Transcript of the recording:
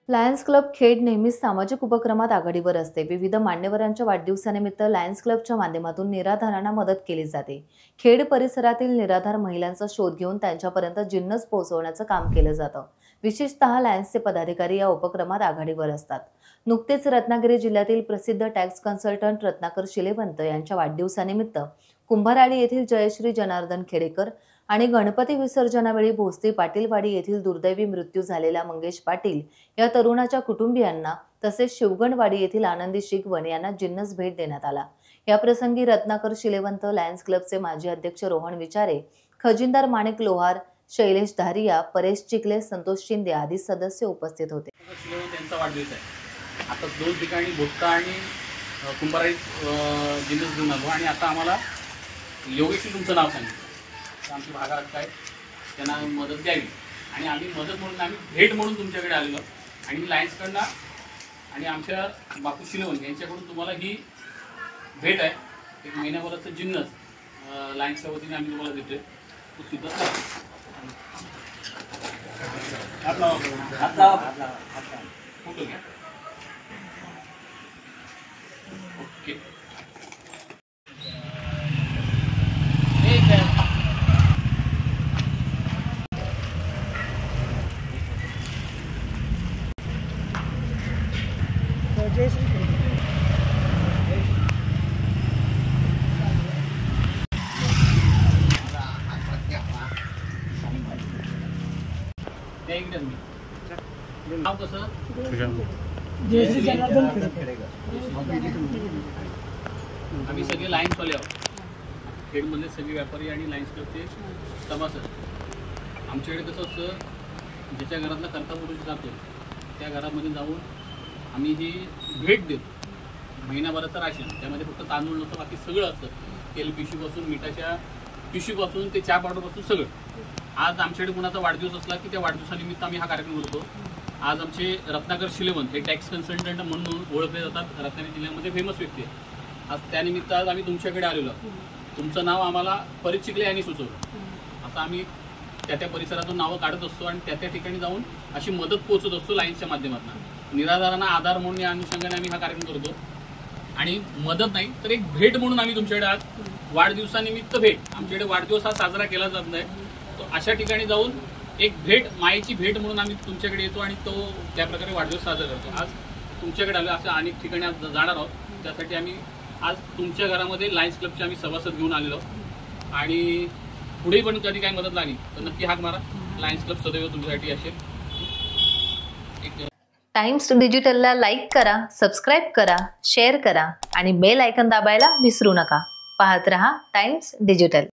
Lions club Khed नेहमीच सामाजिक उपक्रमात आघाडीवर असते। विविध मान्यवरांच्या वाढदिवसानिमित्त लायन्स क्लबच्या माध्यमातून निराधारांना मदत केली जाते। खेड परिसरातील निराधार महिलांचा शोध घेऊन त्यांच्यापर्यंत जिन्नस पोहोचवण्याचं काम केलं जातं। विशेषतः लायन्सचे पदाधिकारी या उपक्रमात आघाडीवर असतात। नुकतेच रत्नागिरी जिल्ह्यातील प्रसिद्ध टॅक्स कन्सल्टंट रत्नाकर शिलेवंत यांच्या वाढदिवसानिमित्त कुंभाराळी येथील जयश्री जनार्दन खेडेकर आणि गणपती विसर्जनावेळी भोसरी पाटीलवाडी येथील दुर्दैवी मृत्यू झालेल्या मंगेश पाटील या तरुणाच्या कुटुंबियांना तसेच शिवगणवाडी येथील आनंदी शिगवण यांना जिन्नस भेट देण्यात आला। या प्रसंगी रत्नाकर शिलेवंत, लायन्स क्लबचे माजी अध्यक्ष रोहन विचारे, खजिनदार माणिक लोहार, शैलेश धारिया, परेश चिखले, संतोष शिंदे आदी सदस्य उपस्थित होते। त्यांचा वाढदिवस आहे। आता दोन ठिकाणी भोसता आणि कुंभाराळी जिन्नस घेऊन आलो आणि आता आम्हाला योगेशने तुमचं नाव सांगितलं, आमची भागात काय त्यांना मदत द्यावी आणि आम्ही मदत म्हणून आम्ही भेट म्हणून तुमच्याकडे आलेलो आणि लायन्सकडनं आणि आमच्या बापू शिलेवन यांच्याकडून तुम्हाला ही भेट आहे। एक महिन्याभराचं जिन्नस लायन्सच्या वतीने आम्ही तुम्हाला देतोय। तो सुद्धा फोटो घ्या। ओके, नाव कसं? जयश्री जनार्दन खेडेकर। आम्ही सगळे लायन्सवाले आहोत। खेडमधले सगळे व्यापारी आणि लायन्स क्लबचे सभासद। आमच्याकडे कसं असतं, ज्याच्या घरातला कर्ता पुरुष जातो त्या घरामध्ये जाऊन आम्ही ही भेट देतो। महिनाभराचं राशन, त्यामध्ये फक्त तांदूळ नसतं, बाकी सगळं असतं। तेल पिशवीपासून, मिठाच्या पिशवीपासून ते चहा पावडरपासून सगळं। आज आमच्याकडे कुणाचा वाढदिवस असला की त्या वाढदिवसानिमित्त आम्ही हा कार्यक्रम करतो। आज आमचे रत्नाकर शिलेवंत हे टॅक्स कन्सल्टंट म्हणून ओळखले जातात, रत्नागिरी जिल्ह्यामध्ये फेमस व्यक्ती आहे। आज त्यानिमित्त आज आम्ही तुमच्याकडे आलेलो आहोत। तुमचं नाव आम्हाला परेश चिखले यांनी सुचवलं। आता आम्ही त्या परिसरातून नावं काढत असतो आणि त्या ठिकाणी जाऊन अशी मदत पोहोचत असतो लायन्सच्या माध्यमातून। निराधारांना आधार म्हणून या अनुषंगाने आम्ही हा कार्यक्रम करतो आणि मदत नाही तर एक भेट म्हणून आम्ही तुमच्याकडे आज वाढदिवसानिमित्त भेट, आमच्याकडे वाढदिवस हा साजरा केला जात नाही, तो अशा ठिकाणी जाऊन एक भेट, मायेची भेट म्हणून आम्ही तुमच्याकडे येतो आणि तो त्या प्रकारे वाढदिवस साजरा करतो। आज तुमच्याकडे आलो, अशा अनेक ठिकाणी आज जाणार आहोत, त्यासाठी आम्ही आज तुमच्या घरामध्ये लायन्स क्लबचे आम्ही सभासद घेऊन आलेलो आणि पुढे पण कधी काही मदत लागली तर नक्की हाक मारा। लायन्स क्लब सदैव तुमच्यासाठी असेल। टाइम्स डिजिटलला लाईक करा, सबस्क्राईब करा, शेअर करा आणि बेल आयकॉन दाबायला विसरू नका। पाहत रहा टाइम्स डिजिटल।